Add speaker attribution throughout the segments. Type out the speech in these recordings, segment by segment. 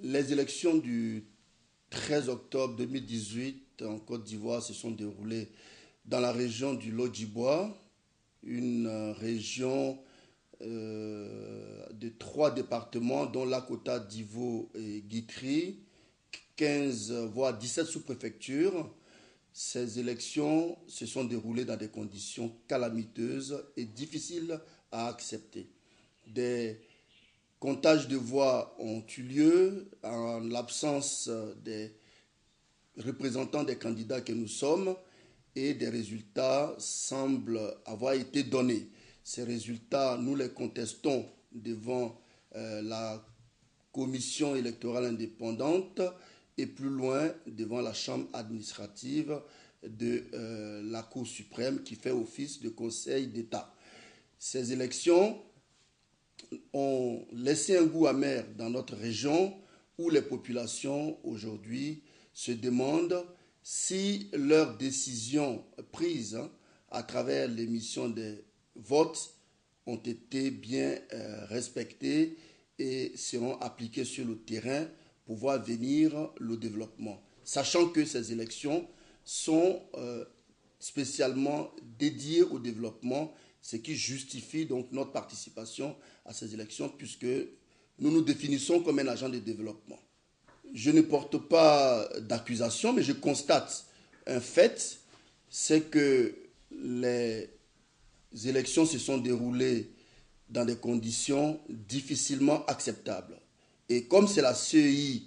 Speaker 1: Les élections du 13 octobre 2018 en Côte d'Ivoire se sont déroulées dans la région du Lodjibois, une région de 3 départements, dont Lakota, Divo et Guitry, 15 voire 17 sous-préfectures. Ces élections se sont déroulées dans des conditions calamiteuses et difficiles à accepter. Des comptages de voix ont eu lieu en l'absence des représentants des candidats que nous sommes et des résultats semblent avoir été donnés. Ces résultats, nous les contestons devant la commission électorale indépendante et plus loin devant la chambre administrative de la Cour suprême qui fait office de Conseil d'État. Ces élections ont laissé un goût amer dans notre région où les populations aujourd'hui se demandent si leurs décisions prises à travers l'émission des votes ont été bien respectées et seront appliquées sur le terrain pour voir venir le développement. Sachant que ces élections sont spécialement dédiées au développement, ce qui justifie donc notre participation à ces élections puisque nous nous définissons comme un agent de développement. Je ne porte pas d'accusation, mais je constate un fait, c'est que les élections se sont déroulées dans des conditions difficilement acceptables. Et comme c'est la CEI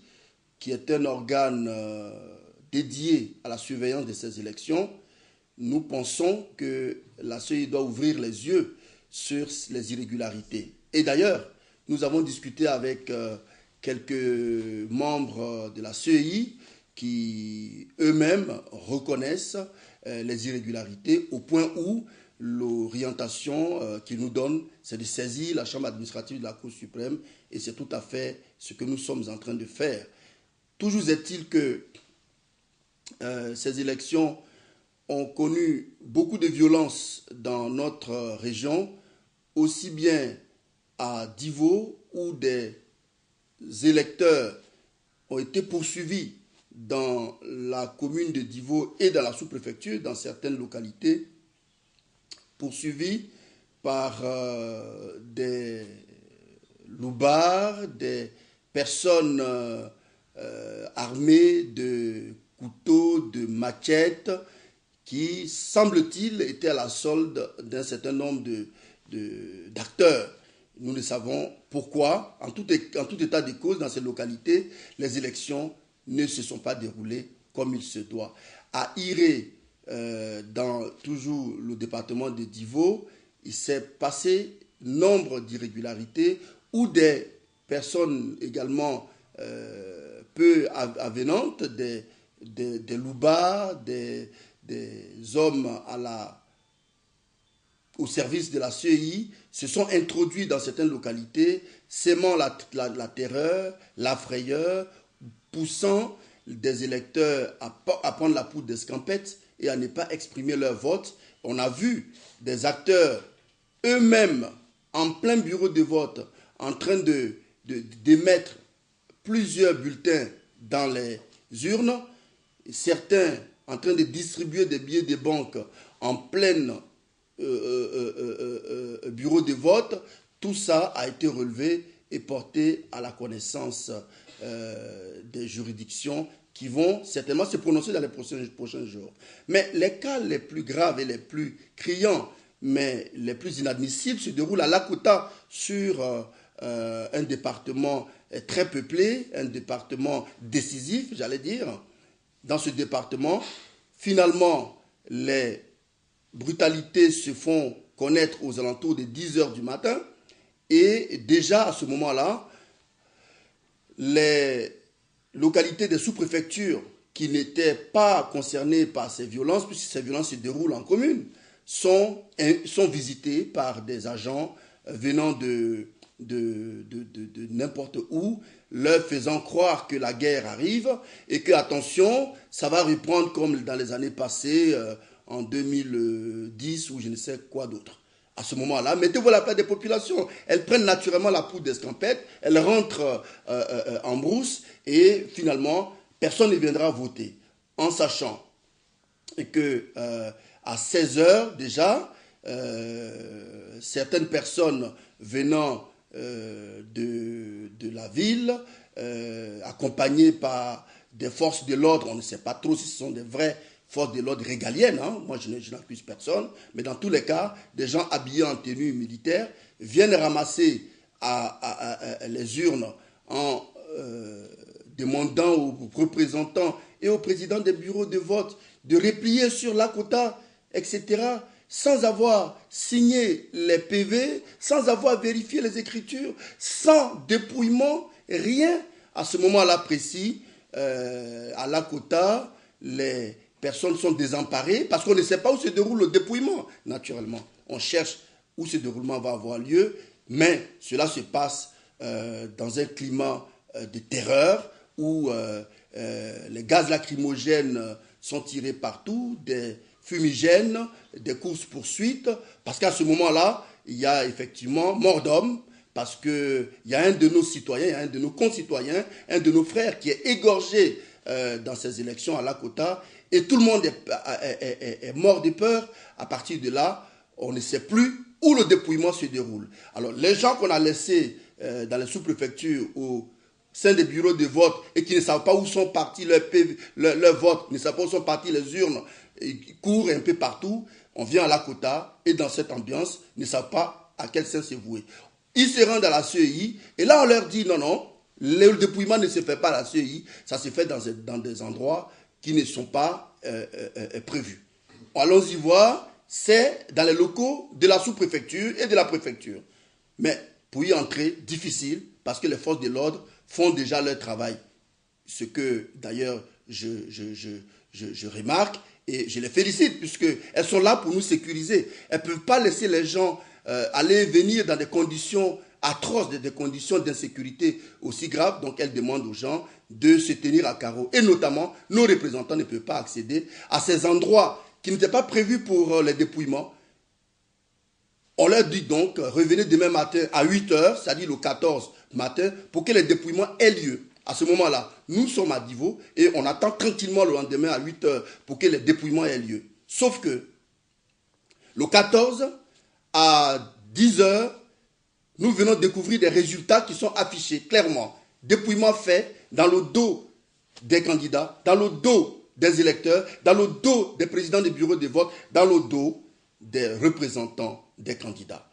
Speaker 1: qui est un organe dédié à la surveillance de ces élections, nous pensons que la CEI doit ouvrir les yeux sur les irrégularités. Et d'ailleurs, nous avons discuté avec quelques membres de la CEI qui eux-mêmes reconnaissent les irrégularités au point où l'orientation qu'ils nous donnent, c'est de saisir la chambre administrative de la Cour suprême et c'est tout à fait ce que nous sommes en train de faire. Toujours est-il que ces élections ont connu beaucoup de violence dans notre région, aussi bien à Divo où des électeurs ont été poursuivis dans la commune de Divo et dans la sous-préfecture, dans certaines localités, poursuivis par des loupards, des personnes armées de couteaux, de machettes, qui, semble-t-il, étaient à la solde d'un certain nombre d'acteurs. Nous ne savons pourquoi. En tout état de cause, dans ces localités, les élections ne se sont pas déroulées comme il se doit. À Iré, dans toujours le département de Divo, il s'est passé nombre d'irrégularités où des personnes également peu avenantes, des loupards, des hommes au service de la CEI se sont introduits dans certaines localités, sémant la terreur, la frayeur, poussant des électeurs à prendre la poudre d'escampette et à ne pas exprimer leur vote. On a vu des acteurs eux-mêmes en plein bureau de vote en train d'émettre plusieurs bulletins dans les urnes, certains en train de distribuer des billets de banque en plein bureau de vote. Tout ça a été relevé et porté à la connaissance des juridictions qui vont certainement se prononcer dans les prochains jours. Mais les cas les plus graves et les plus criants, mais les plus inadmissibles, se déroulent à Lakota sur un département très peuplé, un département décisif, j'allais dire. Dans ce département, finalement, les brutalités se font connaître aux alentours de 10 heures du matin et déjà à ce moment-là, les localités des sous-préfectures qui n'étaient pas concernées par ces violences, puisque ces violences se déroulent en commune, sont visitées par des agents venant de n'importe où, leur faisant croire que la guerre arrive et que, attention, ça va reprendre comme dans les années passées, en 2010 ou je ne sais quoi d'autre. À ce moment-là, mettez-vous à la place des populations. Elles prennent naturellement la poudre d'escampette, elles rentrent en brousse et finalement, personne ne viendra voter. En sachant que à 16 heures déjà, certaines personnes venant de la ville, accompagnées par des forces de l'ordre, on ne sait pas trop si ce sont des vraies forces de l'ordre régaliennes, hein. Moi je n'accuse personne, mais dans tous les cas, des gens habillés en tenue militaire viennent ramasser les urnes en demandant aux représentants et aux présidents des bureaux de vote de replier sur la quota, etc., sans avoir signé les PV, sans avoir vérifié les écritures, sans dépouillement, rien. À ce moment-là précis, à la quota, les personnes sont désemparées parce qu'on ne sait pas où se déroule le dépouillement, naturellement. On cherche où ce déroulement va avoir lieu, mais cela se passe dans un climat de terreur où les gaz lacrymogènes sont tirés partout, des fumigènes, des courses-poursuites, parce qu'à ce moment-là, il y a effectivement mort d'homme, parce qu'il y a un de nos citoyens, un de nos concitoyens, un de nos frères qui est égorgé dans ces élections à Lakota, et tout le monde est mort de peur. À partir de là, on ne sait plus où le dépouillement se déroule. Alors, les gens qu'on a laissés dans les sous-préfectures au sein des bureaux de vote et qui ne savent pas où sont partis leurs votes, ne savent pas où sont partis les urnes, et courent un peu partout, on vient à Lakota et dans cette ambiance, ne savent pas à quel sens se vouer. Ils se rendent à la CEI et là on leur dit non, non, le dépouillement ne se fait pas à la CEI, ça se fait dans des endroits qui ne sont pas prévus. Allons-y voir, c'est dans les locaux de la sous-préfecture et de la préfecture. Mais pour y entrer, difficile, parce que les forces de l'ordre font déjà leur travail. Ce que d'ailleurs je remarque et je les félicite, puisqu'elles sont là pour nous sécuriser. Elles ne peuvent pas laisser les gens aller et venir dans des conditions atroces, des conditions d'insécurité aussi graves. Donc elles demandent aux gens de se tenir à carreau. Et notamment, nos représentants ne peuvent pas accéder à ces endroits qui n'étaient pas prévus pour les dépouillements. On leur dit donc, revenez demain matin à 8 h, c'est-à-dire le 14 matin, pour que les dépouillements aient lieu. À ce moment-là, nous sommes à Divo et on attend tranquillement le lendemain à 8 h pour que les dépouillements aient lieu. Sauf que le 14 à 10 h, nous venons découvrir des résultats qui sont affichés clairement. Dépouillement fait dans le dos des candidats, dans le dos des électeurs, dans le dos des présidents des bureaux de vote, dans le dos des représentants des candidats.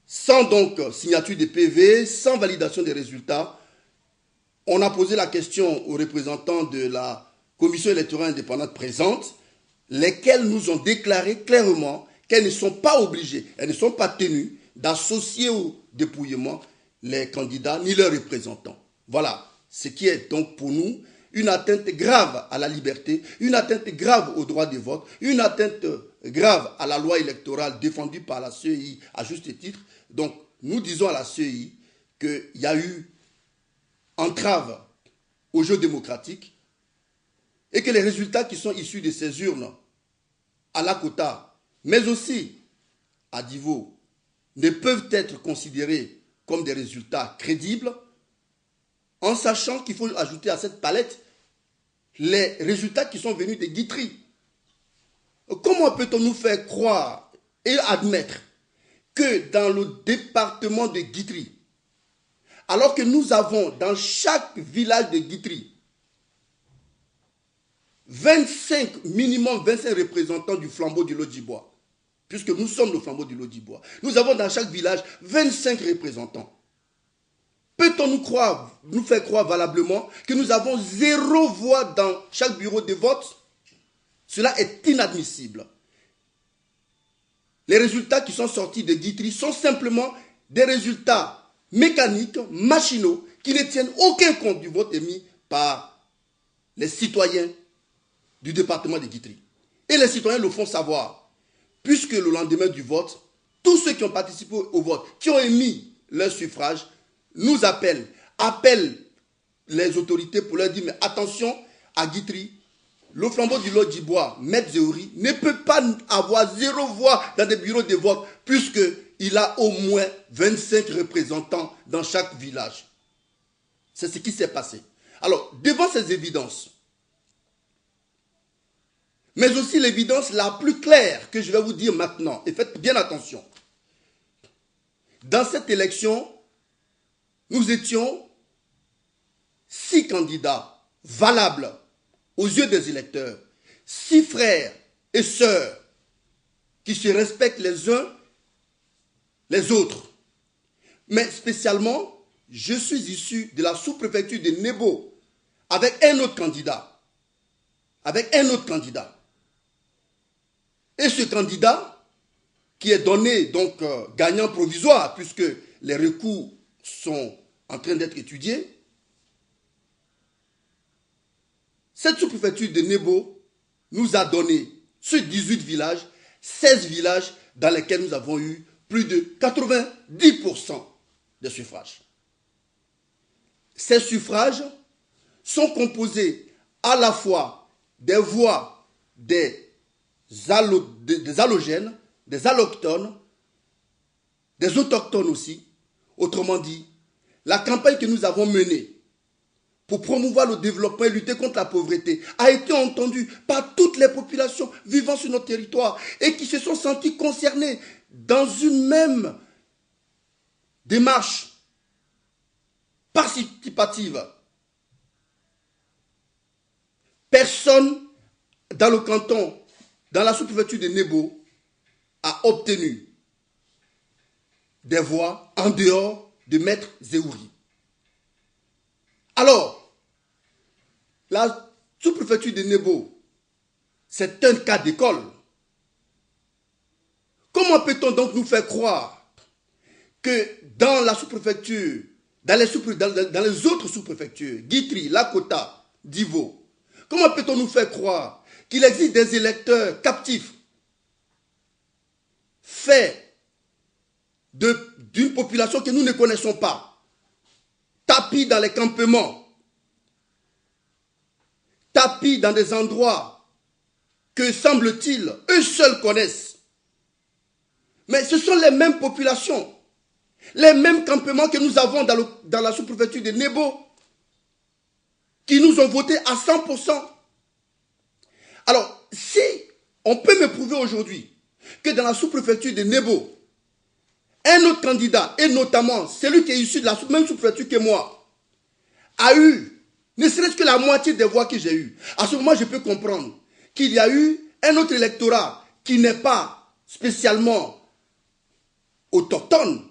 Speaker 1: Sans donc signature des PV, sans validation des résultats, on a posé la question aux représentants de la commission électorale indépendante présente, lesquels nous ont déclaré clairement qu'elles ne sont pas obligées, elles ne sont pas tenues d'associer au dépouillement les candidats ni leurs représentants. Voilà ce qui est donc pour nous une atteinte grave à la liberté, une atteinte grave au droit de vote, une atteinte grave à la loi électorale défendue par la CEI à juste titre. Donc nous disons à la CEI qu'il y a eu entrave au jeu démocratique et que les résultats qui sont issus de ces urnes à Lakota, mais aussi à Divo, ne peuvent être considérés comme des résultats crédibles, en sachant qu'il faut ajouter à cette palette les résultats qui sont venus de Guitry. Comment peut-on nous faire croire et admettre que dans le département de Guitry, alors que nous avons dans chaque village de Guitry 25, minimum 25 représentants du flambeau du Lodjibois, puisque nous sommes le flambeau du Lodjibois. Nous avons dans chaque village 25 représentants. Peut-on nous faire croire valablement que nous avons 0 voix dans chaque bureau de vote? Cela est inadmissible. Les résultats qui sont sortis de Guitry sont simplement des résultats mécaniques, machinaux, qui ne tiennent aucun compte du vote émis par les citoyens du département de Guitry. Et les citoyens le font savoir, puisque le lendemain du vote, tous ceux qui ont participé au vote, qui ont émis leur suffrage, nous appellent les autorités pour leur dire, mais attention, à Guitry, le flambeau du Lodjibois, Maître Zéhouri, ne peut pas avoir 0 voix dans des bureaux de vote, puisqu'il a au moins 25 représentants dans chaque village. C'est ce qui s'est passé. Alors, devant ces évidences, mais aussi l'évidence la plus claire que je vais vous dire maintenant, et faites bien attention. Dans cette élection, nous étions 6 candidats valables aux yeux des électeurs, 6 frères et sœurs qui se respectent les uns les autres. Mais spécialement, je suis issu de la sous-préfecture de Nebo avec un autre candidat. Et ce candidat, qui est donné donc gagnant provisoire, puisque les recours sont en train d'être étudiés, cette sous-préfecture de Nebo nous a donné, sur 18 villages, 16 villages dans lesquels nous avons eu plus de 90% de suffrages. Ces suffrages sont composés à la fois des voix des allogènes, des allochtones, des autochtones aussi. Autrement dit, la campagne que nous avons menée pour promouvoir le développement et lutter contre la pauvreté a été entendue par toutes les populations vivant sur notre territoire et qui se sont senties concernées dans une même démarche participative. Personne dans le canton, dans la sous-préfecture de Nebo, a obtenu des voix en dehors de Maître Zéhouri. Alors, la sous-préfecture de Nebo, c'est un cas d'école. Comment peut-on donc nous faire croire que dans la sous-préfecture, dans les autres sous-préfectures, Guitry, Lakota, Divo, comment peut-on nous faire croire qu'il existe des électeurs captifs faits d'une population que nous ne connaissons pas, tapis dans les campements, tapis dans des endroits que, semble-t-il, eux seuls connaissent. Mais ce sont les mêmes populations, les mêmes campements que nous avons dans la sous-préfecture de Nebo, qui nous ont voté à 100%. Alors, si on peut me prouver aujourd'hui que dans la sous-préfecture de Nebo, un autre candidat, et notamment celui qui est issu de la même sous-préfecture que moi, a eu, ne serait-ce que la moitié des voix que j'ai eues, à ce moment, je peux comprendre qu'il y a eu un autre électorat qui n'est pas spécialement autochtone,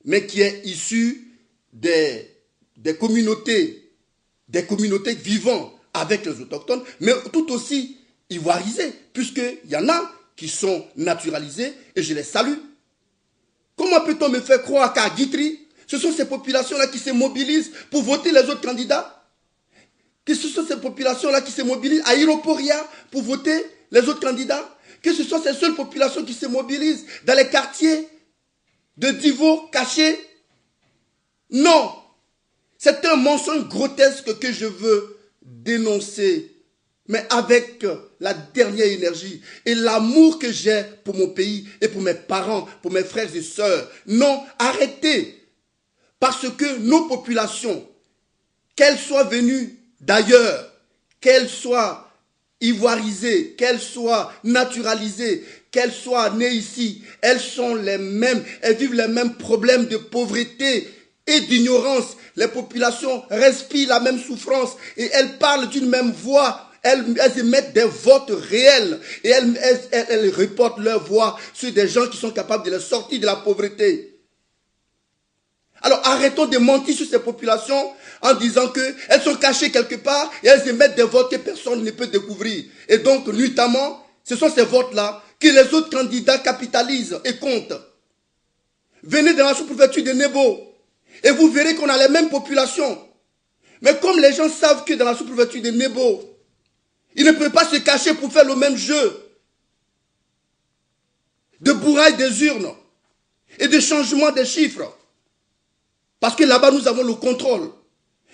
Speaker 1: mais qui est issu des communautés vivant avec les autochtones, mais tout aussi ivoirisés, puisqu'il y en a qui sont naturalisés, et je les salue. Comment peut-on me faire croire qu'à Guitry, ce sont ces populations-là qui se mobilisent pour voter les autres candidats? Que ce sont ces populations-là qui se mobilisent à Iroporia pour voter les autres candidats? Que ce sont ces seules populations qui se mobilisent dans les quartiers de Divo cachés? Non! C'est un mensonge grotesque que je veux dénoncer, mais avec la dernière énergie et l'amour que j'ai pour mon pays et pour mes parents, pour mes frères et sœurs. Non, arrêtez! Parce que nos populations, qu'elles soient venues d'ailleurs, qu'elles soient ivoirisées, qu'elles soient naturalisées, qu'elles soient nées ici, elles sont les mêmes, elles vivent les mêmes problèmes de pauvreté et d'ignorance. Les populations respirent la même souffrance et elles parlent d'une même voix. Elles émettent des votes réels et elles reportent leur voix sur des gens qui sont capables de les sortir de la pauvreté. Alors arrêtons de mentir sur ces populations en disant qu'elles sont cachées quelque part et elles émettent des votes que personne ne peut découvrir. Et donc, notamment, ce sont ces votes-là que les autres candidats capitalisent et comptent. Venez dans la sous-préfecture de Nebo et vous verrez qu'on a les mêmes populations. Mais comme les gens savent que dans la sous-préfecture de Nebo, ils ne peuvent pas se cacher pour faire le même jeu de bourraille des urnes et de changement des chiffres. Parce que là-bas, nous avons le contrôle.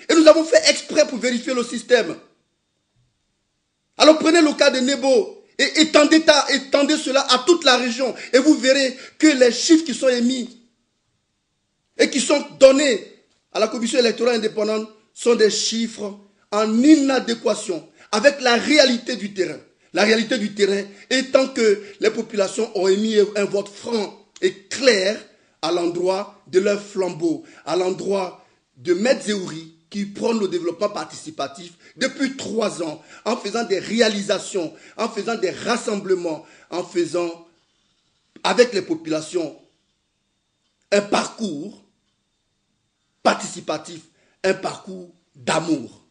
Speaker 1: Et nous avons fait exprès pour vérifier le système. Alors prenez le cas de Nebo et étendez cela à toute la région et vous verrez que les chiffres qui sont émis et qui sont donnés à la commission électorale indépendante sont des chiffres en inadéquation avec la réalité du terrain. La réalité du terrain étant que les populations ont émis un vote franc et clair à l'endroit de leur flambeau, à l'endroit de Maître Zéhouri qui prône le développement participatif depuis 3 ans en faisant des réalisations, en faisant des rassemblements, en faisant avec les populations un parcours participatif, un parcours d'amour.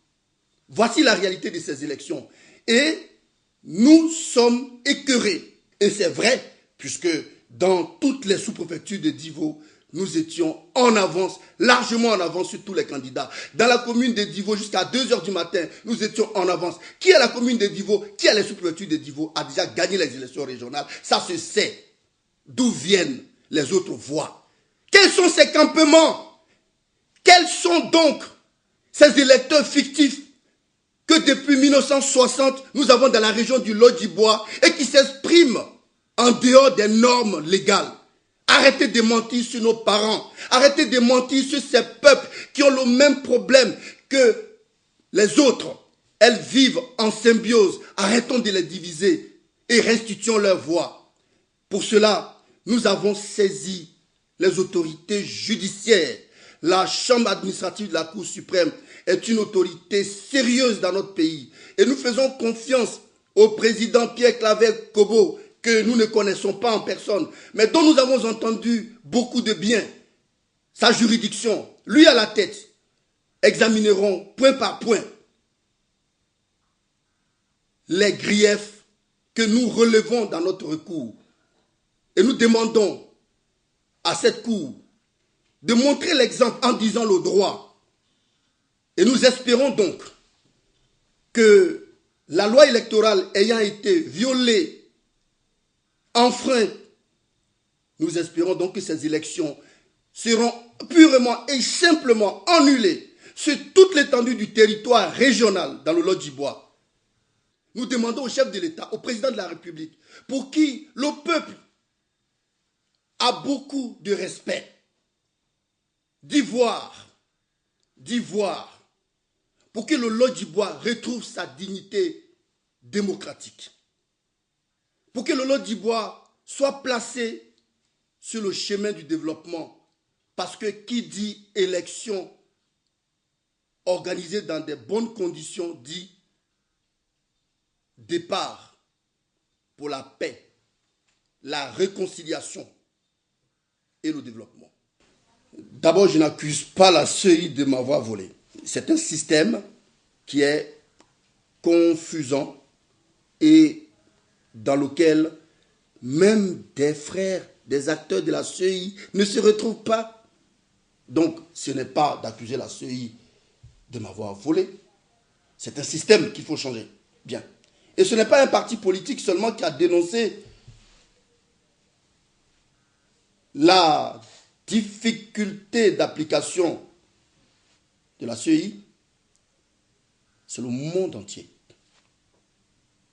Speaker 1: Voici la réalité de ces élections. Et nous sommes écœurés. Et c'est vrai, puisque dans toutes les sous-préfectures de Divo, nous étions en avance, largement en avance sur tous les candidats. Dans la commune de Divo, jusqu'à 2 h du matin, nous étions en avance. Qui est la commune de Divo, qui est les sous-préfectures de Divo, a déjà gagné les élections régionales. Ça se sait. D'où viennent les autres voix? Quels sont ces campements? Quels sont donc ces électeurs fictifs que depuis 1960, nous avons dans la région du Lodjibois et qui s'expriment en dehors des normes légales? Arrêtez de mentir sur nos parents. Arrêtez de mentir sur ces peuples qui ont le même problème que les autres. Elles vivent en symbiose. Arrêtons de les diviser et restituons leur voix. Pour cela, nous avons saisi les autorités judiciaires. La chambre administrative de la Cour suprême est une autorité sérieuse dans notre pays. Et nous faisons confiance au président Pierre Claver Kobo, que nous ne connaissons pas en personne, mais dont nous avons entendu beaucoup de bien. Sa juridiction, lui à la tête, examineront point par point les griefs que nous relevons dans notre recours. Et nous demandons à cette Cour de montrer l'exemple en disant le droit. Et nous espérons donc que la loi électorale ayant été violée, enfreinte, nous espérons donc que ces élections seront purement et simplement annulées sur toute l'étendue du territoire régional dans le Lodjibois. Nous demandons au chef de l'État, au président de la République, pour qui le peuple a beaucoup de respect, d'y voir, pour que le Lodjibois retrouve sa dignité démocratique. Pour que le Lodjibois soit placé sur le chemin du développement. Parce que qui dit élection organisée dans des bonnes conditions dit départ pour la paix, la réconciliation et le développement. D'abord, je n'accuse pas la CEI de m'avoir volé. C'est un système qui est confusant et dans lequel même des frères, des acteurs de la CEI ne se retrouvent pas. Donc, ce n'est pas d'accuser la CEI de m'avoir volé. C'est un système qu'il faut changer. Bien. Et ce n'est pas un parti politique seulement qui a dénoncé la difficulté d'application de la CEI. C'est le monde entier.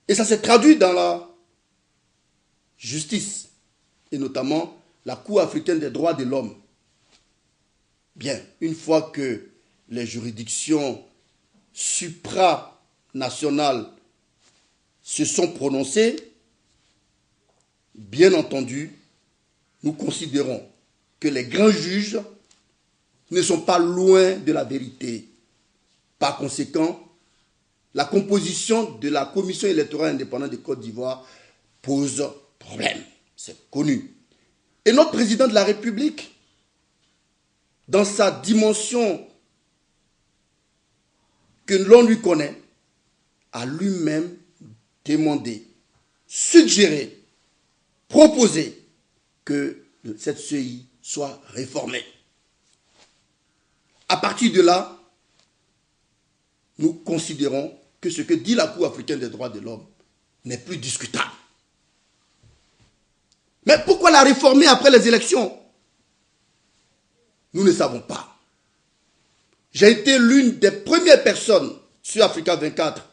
Speaker 1: Et ça s'est traduit dans la justice, et notamment la Cour africaine des droits de l'homme. Bien, une fois que les juridictions supranationales se sont prononcées, bien entendu, nous considérons que les grands juges ne sont pas loin de la vérité. Par conséquent, la composition de la Commission électorale indépendante de Côte d'Ivoire pose problème. C'est connu. Et notre président de la République, dans sa dimension que l'on lui connaît, a lui-même demandé, suggéré, proposé que cette CEI soit réformée. À partir de là, nous considérons que ce que dit la Cour africaine des droits de l'homme n'est plus discutable. Mais pourquoi la réformer après les élections? Nous ne savons pas. J'ai été l'une des premières personnes sur Africa 24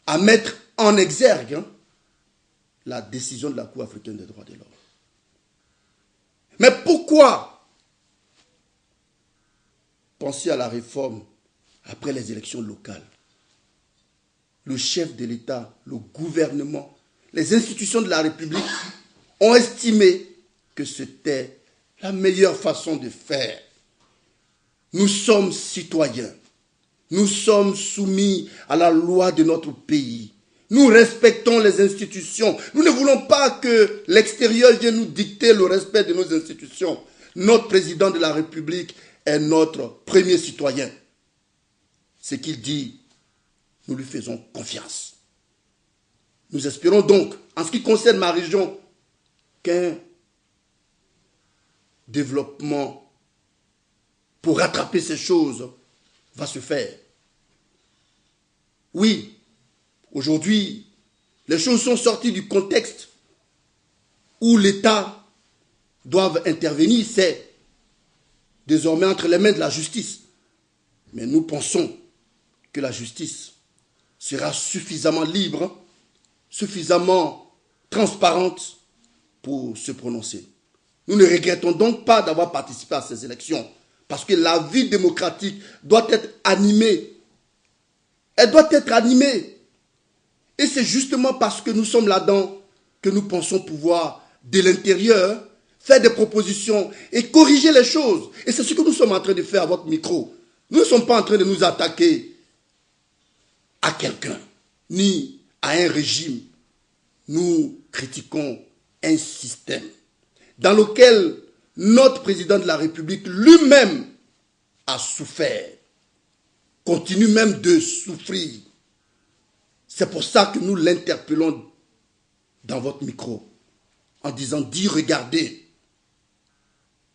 Speaker 1: à mettre en exergue la décision de la Cour africaine des droits de l'homme. Mais pourquoi penser à la réforme après les élections locales? Le chef de l'État, le gouvernement, les institutions de la République ont estimé que c'était la meilleure façon de faire. Nous sommes citoyens. Nous sommes soumis à la loi de notre pays. Nous respectons les institutions. Nous ne voulons pas que l'extérieur vienne nous dicter le respect de nos institutions. Notre président de la République est notre premier citoyen. Ce qu'il dit, nous lui faisons confiance. Nous espérons donc, en ce qui concerne ma région, qu'un développement pour rattraper ces choses va se faire. Oui, aujourd'hui, les choses sont sorties du contexte où l'État doit intervenir. C'est désormais entre les mains de la justice. Mais nous pensons que la justice sera suffisamment libre, suffisamment transparente pour se prononcer. Nous ne regrettons donc pas d'avoir participé à ces élections, parce que la vie démocratique doit être animée. Elle doit être animée. Et c'est justement parce que nous sommes là-dedans que nous pensons pouvoir, de l'intérieur, faire des propositions et corriger les choses. Et c'est ce que nous sommes en train de faire à votre micro. Nous ne sommes pas en train de nous attaquer à quelqu'un, ni à un régime. Nous critiquons un système dans lequel notre président de la République lui-même a souffert, continue même de souffrir. C'est pour ça que nous l'interpellons dans votre micro, en disant, dis, regardez,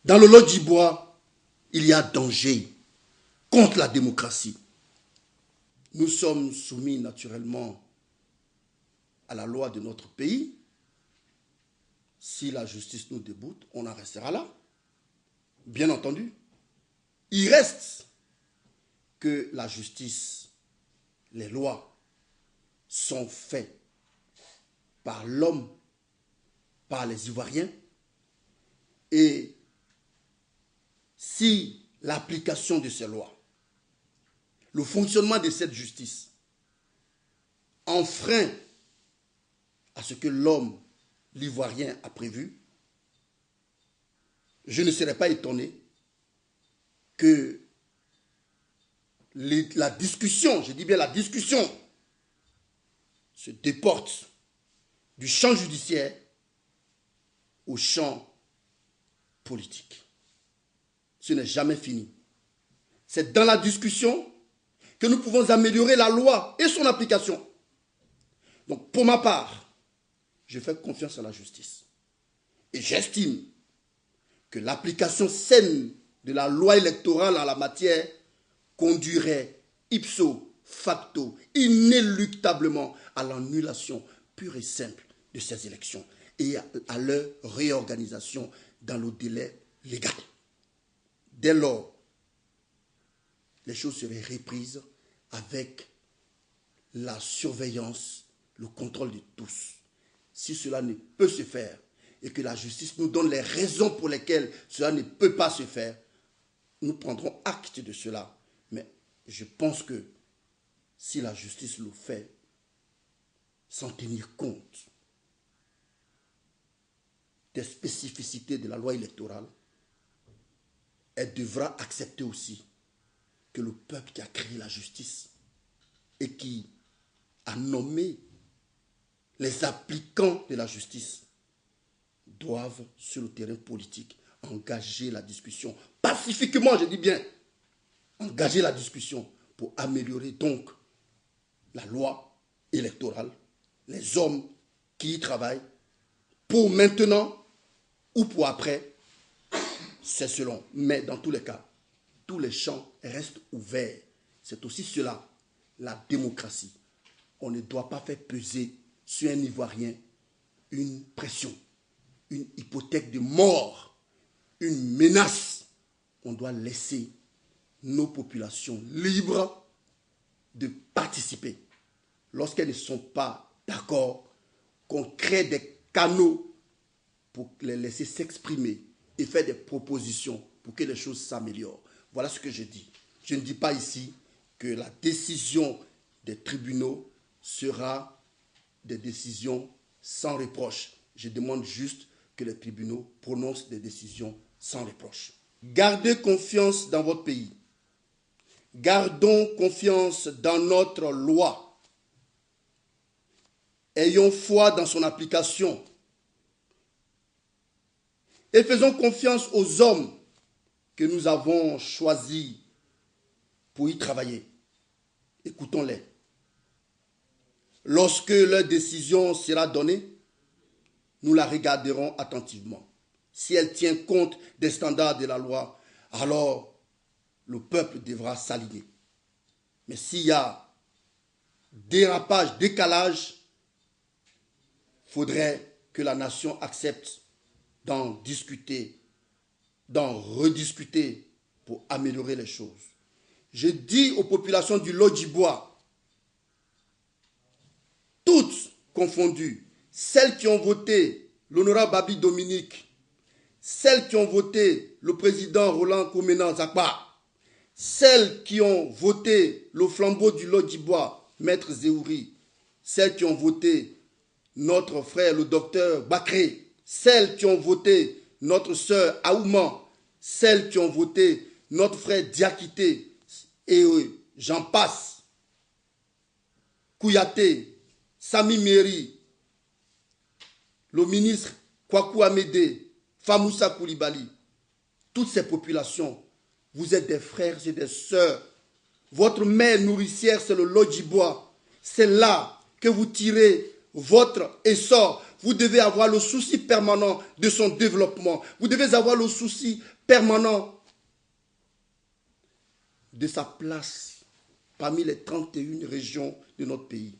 Speaker 1: dans le Lodjibois, il y a danger contre la démocratie. Nous sommes soumis naturellement à la loi de notre pays. Si la justice nous déboute, on en restera là. Bien entendu. Il reste que la justice, les lois sont faites par l'homme, par les Ivoiriens. Et si l'application de ces lois, le fonctionnement de cette justice enfreint à ce que l'homme, l'Ivoirien, a prévu, je ne serais pas étonné que la discussion, je dis bien la discussion, se déporte du champ judiciaire au champ politique. Ce n'est jamais fini. C'est dans la discussion que nous pouvons améliorer la loi et son application. Donc, pour ma part, je fais confiance à la justice. Et j'estime que l'application saine de la loi électorale en la matière conduirait ipso facto, inéluctablement, à l'annulation pure et simple de ces élections et à leur réorganisation dans le délai légal. Dès lors, les choses seraient reprises avec la surveillance, le contrôle de tous. Si cela ne peut se faire et que la justice nous donne les raisons pour lesquelles cela ne peut pas se faire, nous prendrons acte de cela. Mais je pense que si la justice le fait sans tenir compte des spécificités de la loi électorale, elle devra accepter aussi que le peuple qui a créé la justice et qui a nommé les applicants de la justice doivent, sur le terrain politique, engager la discussion pacifiquement, je dis bien, engager la discussion pour améliorer donc la loi électorale, les hommes qui y travaillent, pour maintenant ou pour après, c'est selon. Mais dans tous les cas, tous les champs restent ouverts. C'est aussi cela, la démocratie. On ne doit pas faire peser sur un Ivoirien une pression, une hypothèque de mort, une menace. On doit laisser nos populations libres de participer. lorsqu'elles ne sont pas d'accord, qu'on crée des canaux pour les laisser s'exprimer et faire des propositions pour que les choses s'améliorent. Voilà ce que je dis. Je ne dis pas ici que la décision des tribunaux sera des décisions sans reproche. Je demande juste que les tribunaux prononcent des décisions sans reproche. Gardez confiance dans votre pays. Gardons confiance dans notre loi. Ayons foi dans son application. Et faisons confiance aux hommes que nous avons choisis pour y travailler. Écoutons-les. Lorsque leur décision sera donnée, nous la regarderons attentivement. Si elle tient compte des standards de la loi, alors le peuple devra s'aligner. Mais s'il y a dérapage, décalage, il faudrait que la nation accepte d'en discuter, d'en rediscuter pour améliorer les choses. Je dis aux populations du Lodjibois, toutes confondues, celles qui ont voté l'honorable Babi Dominique, celles qui ont voté le président Roland Koumena Zakba, celles qui ont voté le flambeau du Lodjibois, Maître Zéouri, celles qui ont voté notre frère le docteur Bakré, celles qui ont voté notre sœur Aouman, celles qui ont voté notre frère Diakité, et j'en passe, Kouyaté, Sami Méry, le ministre Kwaku Amédé, Famoussa Koulibaly, toutes ces populations, vous êtes des frères et des sœurs. Votre mère nourricière, c'est le Lodjibois. C'est là que vous tirez votre essor. Vous devez avoir le souci permanent de son développement. Vous devez avoir le souci permanent de sa place parmi les 31 régions de notre pays.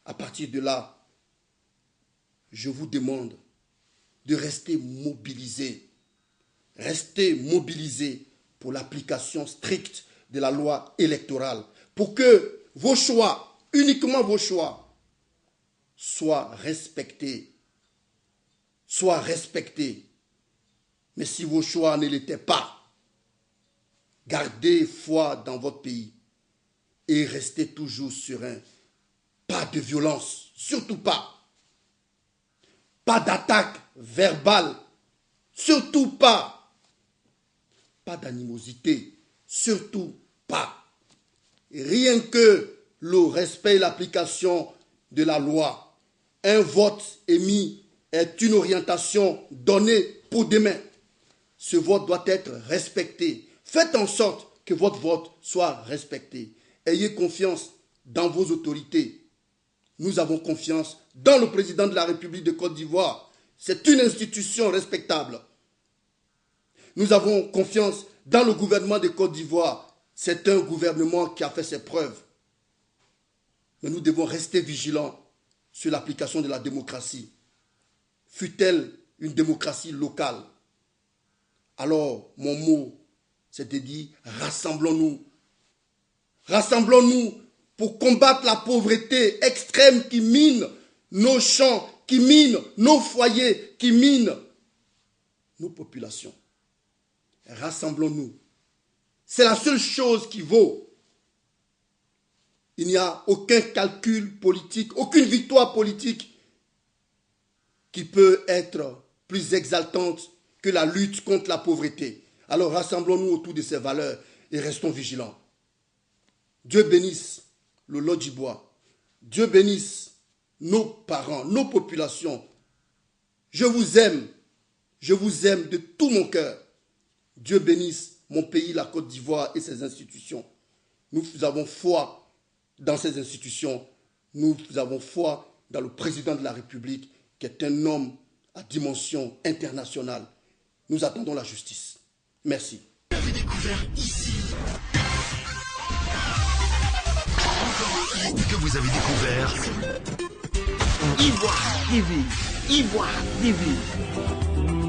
Speaker 1: À partir de là, je vous demande de rester mobilisés. Restez mobilisés pour l'application stricte de la loi électorale. Pour que vos choix, uniquement vos choix, soient respectés. Soient respectés. Mais si vos choix ne l'étaient pas, gardez foi dans votre pays et restez toujours serein. Pas de violence, surtout pas. Pas d'attaque verbale, surtout pas. Pas d'animosité, surtout pas. Rien que le respect et l'application de la loi. Un vote émis est une orientation donnée pour demain. Ce vote doit être respecté. Faites en sorte que votre vote soit respecté. Ayez confiance dans vos autorités. Nous avons confiance dans le président de la République de Côte d'Ivoire. C'est une institution respectable. Nous avons confiance dans le gouvernement de Côte d'Ivoire. C'est un gouvernement qui a fait ses preuves. Mais nous devons rester vigilants sur l'application de la démocratie. Fût-elle une démocratie locale? Alors, mon mot, c'est de dire, rassemblons-nous. Rassemblons-nous pour combattre la pauvreté extrême qui mine nos champs, qui mine nos foyers, qui mine nos populations. Rassemblons-nous. C'est la seule chose qui vaut. Il n'y a aucun calcul politique, aucune victoire politique qui peut être plus exaltante que la lutte contre la pauvreté. Alors rassemblons-nous autour de ces valeurs et restons vigilants. Dieu bénisse le Lodjibois. Dieu bénisse nos parents, nos populations. Je vous aime de tout mon cœur. Dieu bénisse mon pays, la Côte d'Ivoire et ses institutions. Nous avons foi dans ces institutions. Nous avons foi dans le président de la République qui est un homme à dimension internationale. Nous attendons la justice. Merci.
Speaker 2: Vous avez découvert ici. Que vous avez découvert Ivoire TV. Ivoire TV.